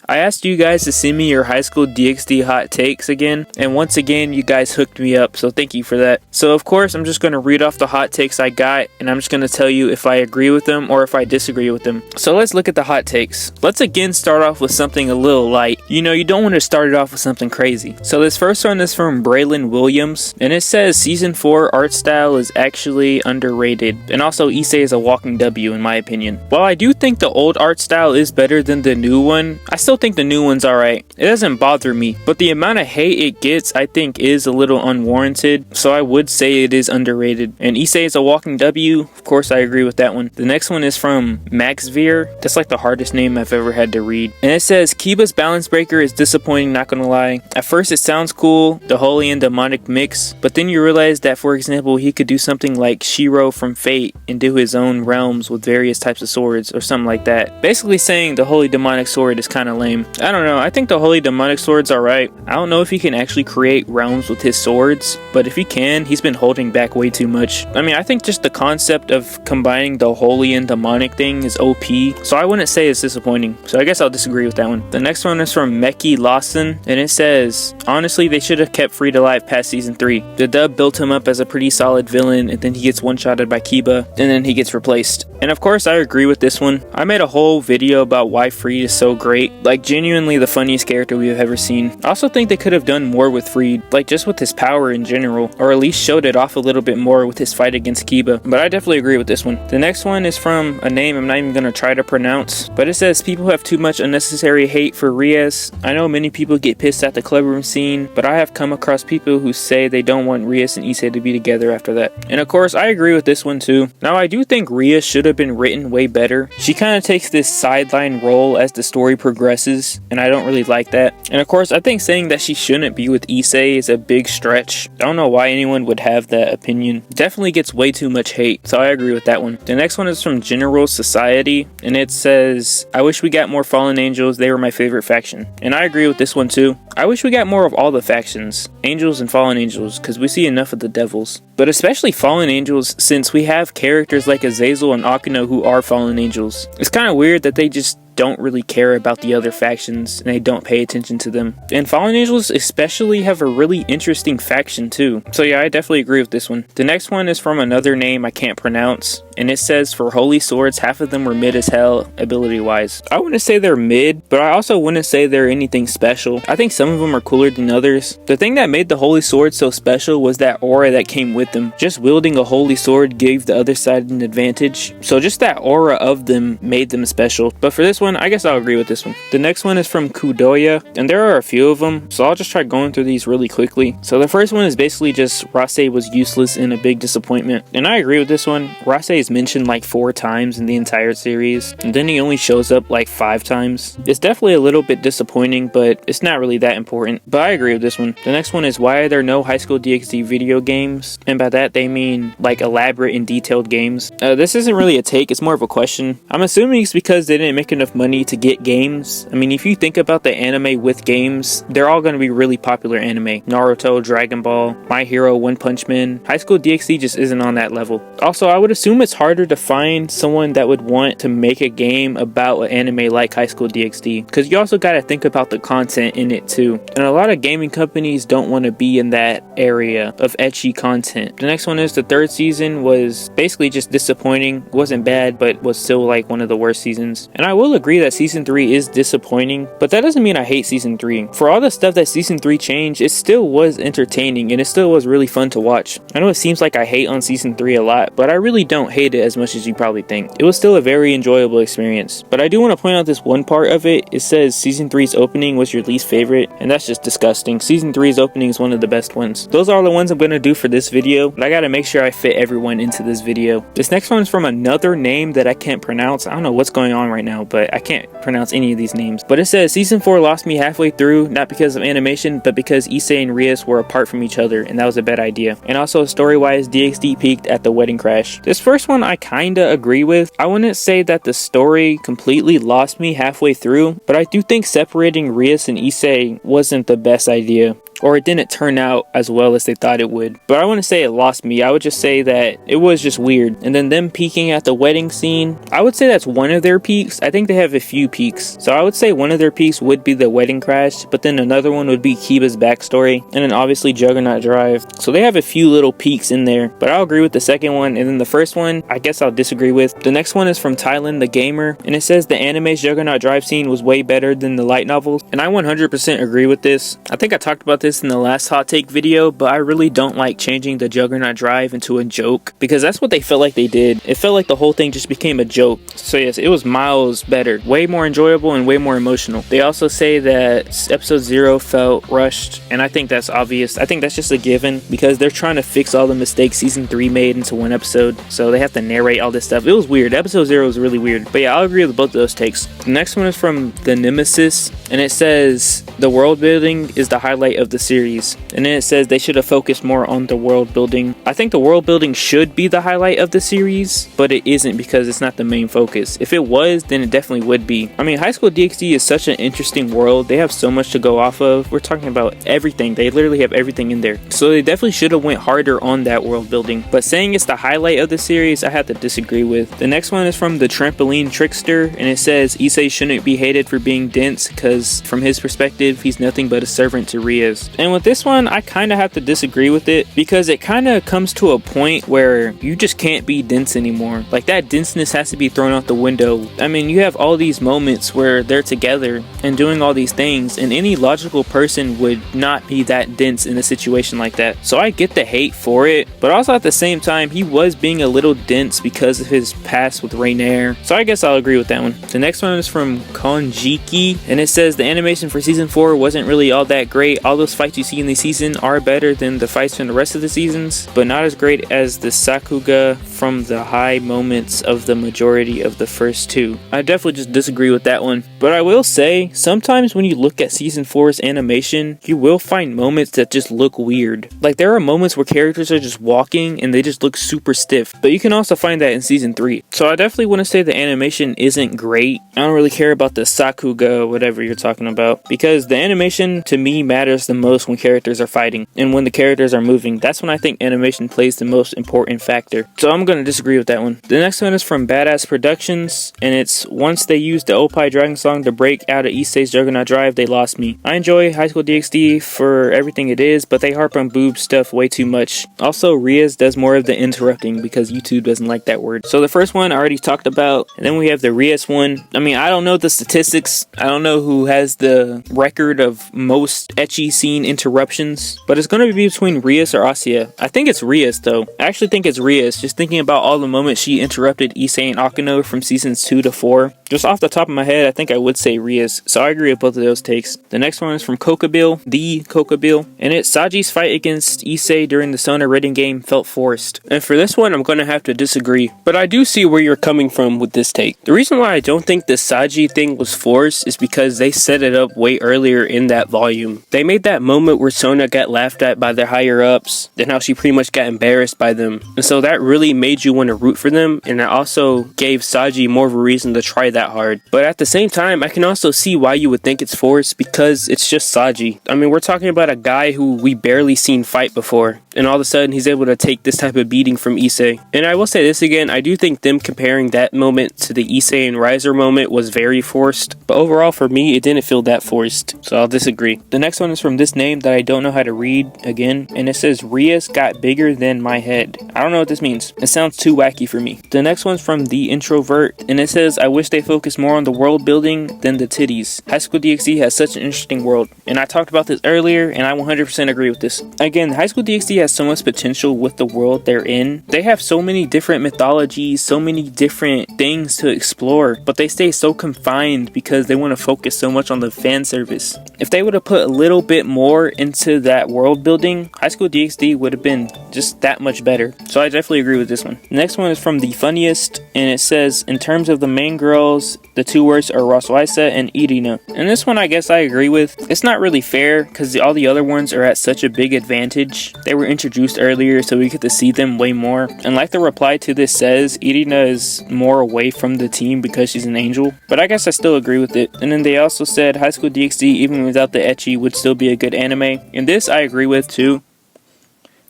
I asked you guys to send me your high school DxD hot takes again, and once again you guys hooked me up, so thank you for that. So of course I'm just going to read off the hot takes I got, and I'm just going to tell you if I agree with them or if I disagree with them. So let's look at the hot takes. Let's again start off with something a little light. You know, you don't want to start it off with something crazy. So this first one is from Braylon Williams, and it says season 4 art style is actually underrated, and also Issei is a walking W in my opinion. While I do think the old art style is better than the new one, I still think the new one's alright. It doesn't bother me, but the amount of hate it gets I think is a little unwarranted, so I would say it is underrated. And Issei is a walking W, of course I agree with that one. The next one is from Maxveer. That's like the hardest name I've ever had to read. And it says Kiba's balance breaker is disappointing, not gonna lie. At first it sounds cool, the holy and demonic mix, but then you realize that, for example, he could do something like Shiro from Fate and do his own realms with various types of swords or something like that. Basically saying the holy demonic sword is kind of lame. I don't know, I think the holy demonic sword's alright. I don't know if he can actually create realms with his swords, but if he can, he's been holding back way too much. I mean, I think just the concept of combining the holy and demonic thing is OP, so I wouldn't say it's disappointing. So I guess I'll disagree with that one. The next one is from Meki Lawson, and it says, honestly, they should have kept Fried alive past season 3. The dub built him up as a pretty solid villain, and then he gets one-shotted by Kiba, and then he gets replaced. And of course, I agree with this one. I made a whole video about why Fried is so great, like genuinely the funniest character we have ever seen. I also think they could have done more with Fried, like just with his power in general, or at least showed it off a little bit more with his fight against Kiba, but I definitely agree with this one. The next one is from a name I'm not even going to try to pronounce, but it says people have too much unnecessary hate for Rias. I know many people get pissed at the clubroom scene, but I have come across people who say they don't want Rias and Issei to be together after that. And of course, I agree with this one too. Now, I do think Rias should have been written way better. She kind of takes this sideline role as the story progresses, and I don't really like that. And of course, I think saying that she shouldn't be with Issei is a big stretch. I don't know why anyone would have that opinion. Definitely gets way too much hate, so I agree with that one. The next one is from General Society, and it says, I wish we got more Fallen Angels, they were my favorite faction. And I agree with this one too. I wish we got more of all the factions, Angels and Fallen Angels, because we see enough of the Devils. But especially Fallen Angels, since we have characters like Azazel and Akino who are Fallen Angels. It's kind of weird that they just don't really care about the other factions and they don't pay attention to them. And Fallen Angels especially have a really interesting faction too. So yeah, I definitely agree with this one. The next one is from another name I can't pronounce, and it says for Holy Swords, half of them were mid as hell ability wise. I wouldn't say they're mid, but I also wouldn't say they're anything special. I think some of them are cooler than others. The thing that made the Holy Sword so special was that aura that came with them. Just wielding a Holy Sword gave the other side an advantage, so just that aura of them made them special. But for this one, I guess I'll agree with this one. The next one is from Kudoya, and there are a few of them, so I'll just try going through these really quickly. So the first one is basically just Rase was useless and a big disappointment, and I agree with this one. Rase is mentioned like 4 times in the entire series, and then he only shows up like 5 times. It's definitely a little bit disappointing, but it's not really that important. But I agree with this one. The next one is why are there no High School DxD video games? And by that they mean like elaborate and detailed games. This isn't really a take, it's more of a question. I'm assuming it's because they didn't make enough money to get games. I mean, if you think about the anime with games, they're all going to be really popular anime. Naruto, Dragon Ball, My Hero, One Punch Man. High School DxD just isn't on that level. Also, I would assume it's harder to find someone that would want to make a game about an anime like High School DxD, because you also got to think about the content in it too. And a lot of gaming companies don't want to be in that area of ecchi content. The next one is the 3rd season was basically just disappointing. It wasn't bad, but was still like one of the worst seasons. And I will agree that season 3 is disappointing, but that doesn't mean I hate season 3. For all the stuff that season 3 changed, it still was entertaining and it still was really fun to watch. I know it seems like I hate on season 3 a lot, but I really don't hate it as much as you probably think. It was still a very enjoyable experience. But I do want to point out this one part of it. It says season 3's opening was your least favorite, and that's just disgusting. Season 3's opening is one of the best ones. Those are all the ones I'm going to do for this video, but I gotta make sure I fit everyone into this video. This next one is from another name that I can't pronounce. I don't know what's going on right now, but I can't pronounce any of these names. But it says season 4 lost me halfway through, not because of animation, but because Issei and Rias were apart from each other, and that was a bad idea. And also story-wise, DxD peaked at the wedding crash. This first one I kinda agree with. I wouldn't say that the story completely lost me halfway through, but I do think separating Rias and Issei wasn't the best idea. or it didn't turn out as well as they thought it would. But I wouldn't say it lost me. I would just say that it was just weird. And then them peeking at the wedding scene, I would say that's one of their peaks. I think they have a few peaks. So I would say one of their peaks would be the wedding crash, but then another one would be Kiba's backstory, and then obviously Juggernaut Drive. So they have a few little peaks in there, but I'll agree with the second one. And then the first one, I guess I'll disagree with. The next one is from Thailand the Gamer, and it says the anime's Juggernaut Drive scene was way better than the light novels, and I 100% agree with this. I think I talked about this in the last hot take video, but I really don't like changing the Juggernaut Drive into a joke, because that's what they felt like they did. It felt like the whole thing just became a joke. So yes, it was miles better, way more enjoyable and way more emotional. They also say that episode 0 felt rushed, and I think that's obvious. I think that's just a given, because they're trying to fix all the mistakes season 3 made into one episode, so they have to narrate all this stuff. It was weird. Episode 0 was really weird. But yeah, I'll agree with both of those takes. The next one is from the Nemesis, and it says the world building is the highlight of the series, and then it says they should have focused more on the world building. I think the world building should be the highlight of the series, but it isn't, because it's not the main focus. If it was, then it definitely would be. I mean, High School DxD is such an interesting world. They have so much to go off of. We're talking about everything. They literally have everything in there, so they definitely should have went harder on that world building. But saying it's the highlight of the series, I have to disagree with. The next one is from the Trampoline Trickster, and it says Issei shouldn't be hated for being dense, because from his perspective, he's nothing but a servant to Rias. And with this one, I kind of have to disagree with it, because it kind of comes to a point where you just can't be dense anymore. Like, that denseness has to be thrown out the window. I mean, you have all these moments where they're together and doing all these things, and any logical person would not be that dense in a situation like that. So I get the hate for it, but also at the same time, he was being a little dense because of his past with Rainier. So I guess I'll agree with that one. The next one is from Konjiki, and it says the animation for season 4 wasn't really all that great. All those fights you see in the season are better than the fights from the rest of the seasons, but not as great as the Sakuga from the high moments of the majority of the first two. I definitely just disagree with that one. But I will say, sometimes when you look at season 4's animation, you will find moments that just look weird. Like, there are moments where characters are just walking and they just look super stiff, but you can also find that in season 3. So I definitely want to say the animation isn't great. I don't really care about the Sakuga, whatever you're talking about, because the animation to me matters the most when characters are fighting and when the characters are moving. That's when I think animation plays the most important factor. So I'm going to disagree with that one. The next one is from Badass Productions, and it's once they used the Opie Dragon song to break out of Issei's Juggernaut Drive, they lost me. I enjoy High School DxD for everything it is, but they harp on boob stuff way too much. Also, Rias does more of the interrupting because YouTube doesn't like that word. So the first one I already talked about, and then we have the Rias one. I mean, I don't know the statistics. I don't know who has the record of most ecchi scene interruptions, but it's going to be between Rias or Asya. I think it's Rias though. I actually think it's Rias, just thinking about all the moments she interrupted Issei and Akano from seasons 2 to 4. Just off the top of my head, I think I would say Rias, so I agree with both of those takes. The next one is from Kokabil, and it's Saji's fight against Issei during the Sona rating game felt forced. And for this one, I'm going to have to disagree, but I do see where you're coming from with this take. The reason why I don't think the Saji thing was forced is because they set it up way earlier in that volume. They made that moment where Sona got laughed at by their higher ups, and how she pretty much got embarrassed by them. And so that really made you want to root for them, and it also gave Saji more of a reason to try that hard. But at the same time, I can also see why you would think it's forced, because it's just Saji. I mean, we're talking about a guy who we barely seen fight before, and all of a sudden he's able to take this type of beating from Issei. And I will say this again, I do think them comparing that moment to the Issei and Riser moment was very forced, but overall for me it didn't feel that forced, so I'll disagree. The next one is from this name that I don't know how to read again, and it says Rias got bigger than my head. I don't know what this means. It sounds too wacky for me. The next one's from The Introvert, and it says I wish they focused more on the world building than the titties. High School DxD has such an interesting world, and I talked about this earlier, and I 100% agree with this. Again, High School DxD has so much potential with the world they're in. They have so many different mythologies, so many different things to explore, but they stay so confined because they want to focus so much on the fan service. If they would have put a little bit more into that world building, High School DxD would have been just that much better. So I definitely agree with this one. The next one is from The Funniest, and it says, in terms of the main girls, the two worst are Roswaisa and Irina. And this one I guess I agree with. It's not really fair because all the other ones are at such a big advantage. They were introduced earlier, so we get to see them way more. And like the reply to this says, Irina is more away from the team because she's an angel, but I guess I still agree with it. And then they also said High School DxD, even without the ecchi, would still be a good anime, and this I agree with too.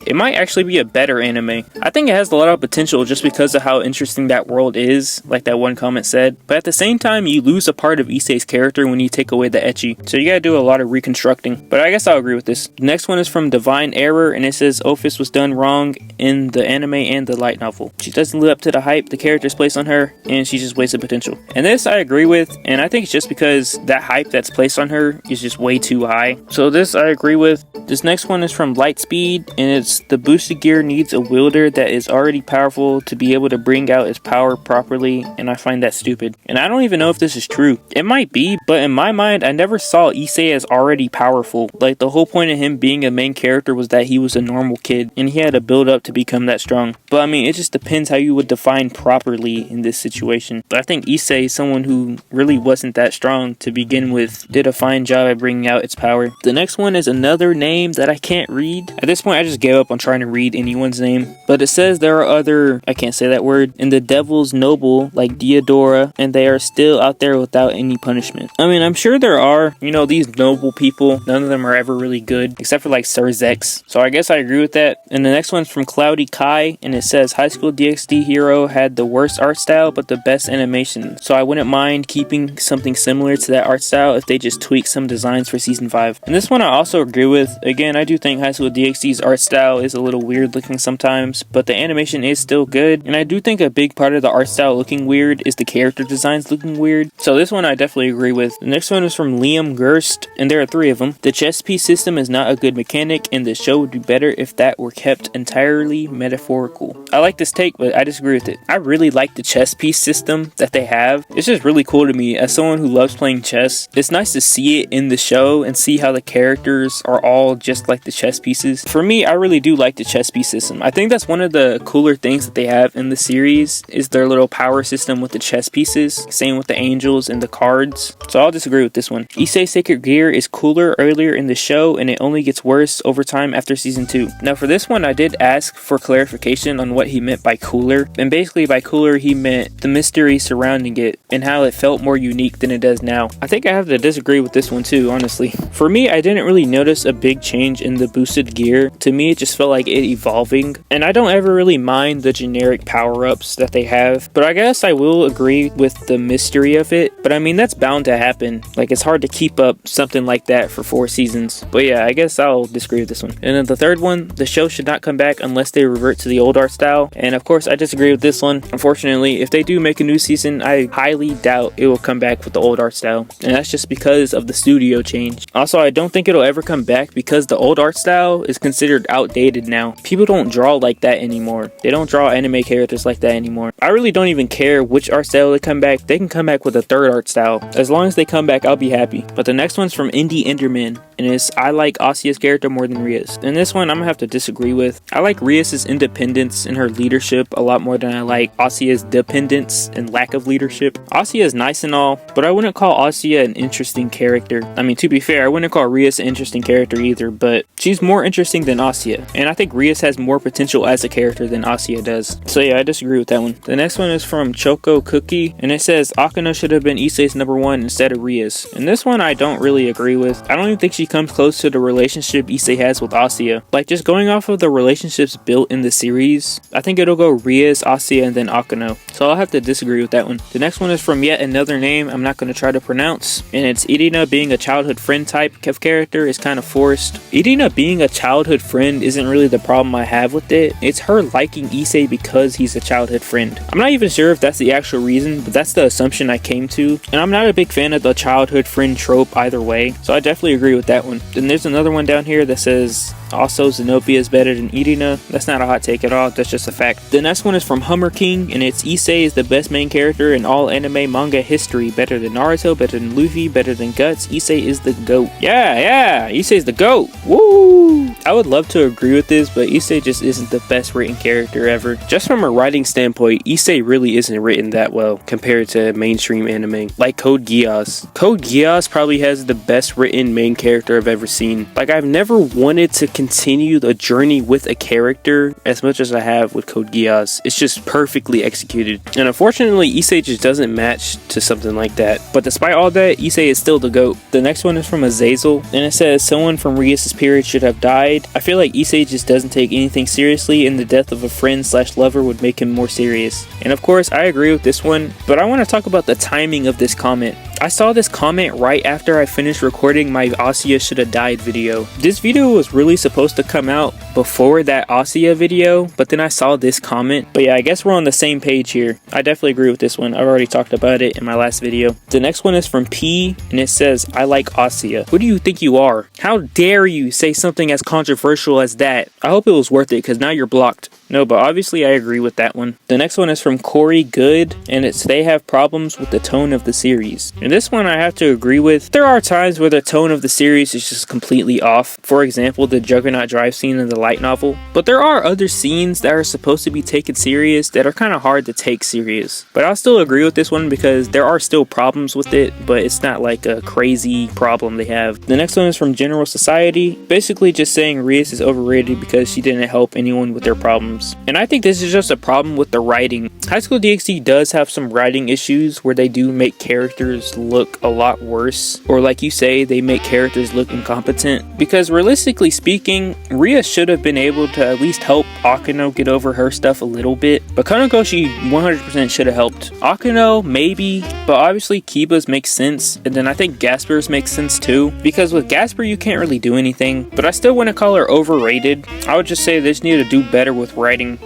It might actually be a better anime. I think it has a lot of potential just because of how interesting that world is, like that one comment said. But at the same time, you lose a part of Issei's character when you take away the ecchi. So you gotta do a lot of reconstructing. But I guess I'll agree with this. The next one is from Divine Error, and it says Ophis was done wrong in the anime and the light novel. She doesn't live up to the hype the characters placed on her, and she just wasted potential. And this I agree with, and I think it's just because that hype that's placed on her is just way too high. So this I agree with. This next one is from Lightspeed, and it's the boosted gear needs a wielder that is already powerful to be able to bring out its power properly, and I find that stupid. And I don't even know if this is true. It might be, but in my mind, I never saw Issei as already powerful. Like, the whole point of him being a main character was that he was a normal kid, and he had to build up to become that strong. But I mean, it just depends how you would define properly in this situation. But I think Issei, someone who really wasn't that strong to begin with, did a fine job at bringing out its power. The next one is another name that I can't read. At this point, I just gave up on trying to read anyone's name, but it says there are other, I can't say that word, in the Devil's Noble, like Diodora, and they are still out there without any punishment. I mean, I'm sure there are, you know, these noble people, none of them are ever really good, except for like Sir Zex, so I guess I agree with that. And the next one's from Cloudy Kai, and it says High School DxD Hero had the worst art style, but the best animation, so I wouldn't mind keeping something similar to that art style if they just tweak some designs for Season 5. And this one I also agree with. Again, I do think High School DxD's art style is a little weird looking sometimes, but the animation is still good, and I do think a big part of the art style looking weird is the character designs looking weird, so this one I definitely agree with. The next one is from Liam Gerst, and there are 3 of them. The chess piece system is not a good mechanic, and the show would be better if that were kept entirely metaphorical. I like this take, but I disagree with it. I really like the chess piece system that they have. It's just really cool to me as someone who loves playing chess. It's nice to see it in the show and see how the characters are all just like the chess pieces. For me, I really do like the chess piece system. I think that's one of the cooler things that they have in the series is their little power system with the chess pieces. Same with the angels and the cards. So I'll disagree with this one. Issei Sacred Gear is cooler earlier in the show, and it only gets worse over time after season 2. Now for this one, I did ask for clarification on what he meant by cooler, and basically by cooler he meant the mystery surrounding it and how it felt more unique than it does now. I think I have to disagree with this one too, honestly. For me, I didn't really notice a big change in the boosted gear. To me, it just felt like it evolving, and I don't ever really mind the generic power-ups that they have, but I guess I will agree with the mystery of it. But I mean, that's bound to happen. Like, it's hard to keep up something like that for 4 seasons. But yeah, I guess I'll disagree with this one. And then the third one, the show should not come back unless they revert to the old art style, and of course I disagree with this one. Unfortunately, if they do make a new season, I highly doubt it will come back with the old art style, and that's just because of the studio change. Also, I don't think it'll ever come back because the old art style is considered outdated now. People don't draw like that anymore. They don't draw anime characters like that anymore. I really don't even care which art style they come back. They can come back with a third art style. As long as they come back, I'll be happy. But the next one's from Indie Enderman, and it's I like Asia's character more than Rias. And this one I'm gonna have to disagree with. I like Rias's independence and her leadership a lot more than I like Asia's dependence and lack of leadership. Asia is nice and all, but I wouldn't call Asia an interesting character. I mean, to be fair, I wouldn't call Rias an interesting character either, but she's more interesting than Asia, and I think Rias has more potential as a character than Asia does. So yeah, I disagree with that one. The next one is from Choco Cookie, and it says Akano should have been Issei's number 1 instead of Rias. And this one I don't really agree with. I don't even think she comes close to the relationship Issei has with Asia. Like, just going off of the relationships built in the series, I think it'll go Rias, Asia, and then Akano. So I'll have to disagree with that one. The next one is from yet another name I'm not going to try to pronounce, and it's Irina. Being a childhood friend type of character is kind of forced. Irina being a childhood friend isn't really the problem I have with it. It's her liking Issei because he's a childhood friend. I'm not even sure if that's the actual reason, but that's the assumption I came to, and I'm not a big fan of the childhood friend trope either way, so I definitely agree with that one. Then there's another one down here that says also Zenobia is better than Irina. That's not a hot take at all, that's just a fact. The next one is from Hummer King, and it's Issei is the best main character in all anime manga history. Better than Naruto, better than Luffy, better than Guts. Issei is the GOAT. Yeah, Issei's the GOAT. Woo! I would love to agree with this, but Issei just isn't the best written character ever. Just from a writing standpoint, Issei really isn't written that well compared to mainstream anime, like Code Geass. Code Geass probably has the best written main character I've ever seen. Like, I've never wanted to continue the journey with a character as much as I have with Code Geass. It's just perfectly executed. And unfortunately, Issei just doesn't match to something like that. But despite all that, Issei is still the GOAT. The next one is from Azazel, and it says, someone from Rias' period should have died. I feel like Issei just doesn't take anything seriously, and the death of a friend slash lover would make him more serious. And of course, I agree with this one, but I want to talk about the timing of this comment. I saw this comment right after I finished recording my Asuya should have died video. This video was really supposed to come out before that Asuya video, but then I saw this comment. But yeah, I guess we're on the same page here. I definitely agree with this one. I've already talked about it in my last video. The next one is from P, and it says, I like Asuya. Who do you think you are? How dare you say something as controversial as that? I hope it was worth it, because now you're blocked. No, but obviously I agree with that one. The next one is from Corey Good, and it's they have problems with the tone of the series. And this one I have to agree with. There are times where the tone of the series is just completely off. For example, the Juggernaut drive scene in the light novel. But there are other scenes that are supposed to be taken serious that are kind of hard to take serious. But I'll still agree with this one because there are still problems with it, but it's not like a crazy problem they have. The next one is from General Society, basically just saying Rias is overrated because she didn't help anyone with their problems. And I think this is just a problem with the writing. High School DxD does have some writing issues where they do make characters look a lot worse, or like you say, they make characters look incompetent. Because realistically speaking, Rias should have been able to at least help Akeno get over her stuff a little bit, but Kaneko, she 100% should have helped. Akeno, maybe, but obviously Kiba's makes sense, and then I think Gasper's makes sense too, because with Gasper you can't really do anything, but I still wouldn't call her overrated. I would just say they just need to do better with writing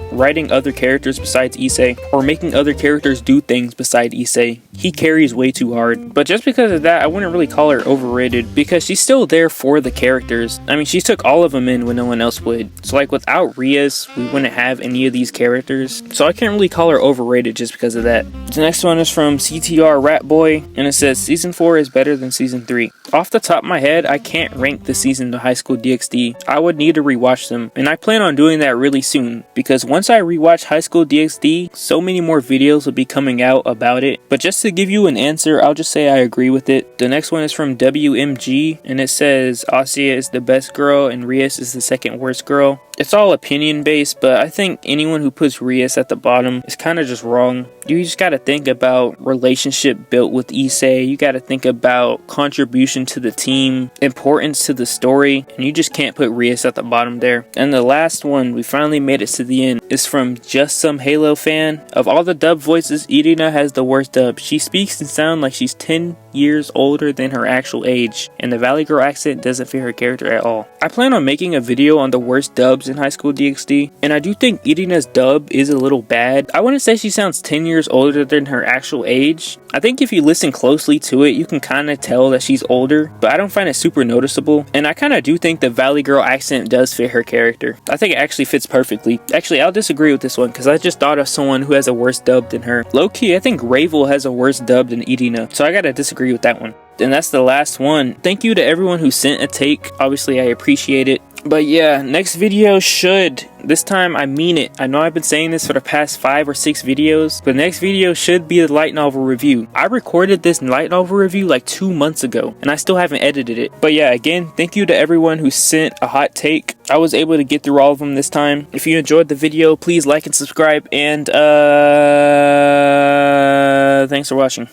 other characters besides Issei, or making other characters do things beside Issei. He carries way too hard. But just because of that, I wouldn't really call her overrated, because she's still there for the characters. I mean, she took all of them in when no one else would. So like without Rias, we wouldn't have any of these characters. So I can't really call her overrated just because of that. The next one is from CTR Rat Boy, and it says season 4 is better than season 3. Off the top of my head, I can't rank the season of High School DxD. I would need to rewatch them, and I plan on doing that really soon, because once I rewatch High School DxD, so many more videos will be coming out about it. But just to give you an answer, I'll just say I agree with it. The next one is from WMG, and it says Asuya is the best girl and Rias is the second worst girl. It's all opinion based, but I think anyone who puts Rias at the bottom is kind of just wrong. You just got to think about relationship built with Issei. You got to think about contribution to the team, importance to the story, and you just can't put Rias at the bottom there. And the last one, we finally made it to the end, is from Just Some Halo Fan. Of all the dub voices, Irina has the worst dub. She speaks and sounds like she's 10 years older than her actual age, and the Valley Girl accent doesn't fit her character at all. I plan on making a video on the worst dubs in High School DxD, and I do think Irina's dub is a little bad. I wouldn't say she sounds 10 years older than her actual age. I think if you listen closely to it, you can kind of tell that she's older, but I don't find it super noticeable. And I kind of do think the Valley Girl accent does fit her character. I think it actually fits perfectly. Actually, I'll disagree with this one because I just thought of someone who has a worse dub than her. Low-key, I think Ravel has a worse dub than Irina, so I gotta disagree with that one. And that's the last one. Thank you to everyone who sent a take. Obviously, I appreciate it. But yeah, next video should, this time I mean it. I know I've been saying this for the past 5 or 6 videos, but next video should be the light novel review. I recorded this light novel review like 2 months ago, and I still haven't edited it. But yeah, again, thank you to everyone who sent a hot take. I was able to get through all of them this time. If you enjoyed the video, please like and subscribe, and thanks for watching.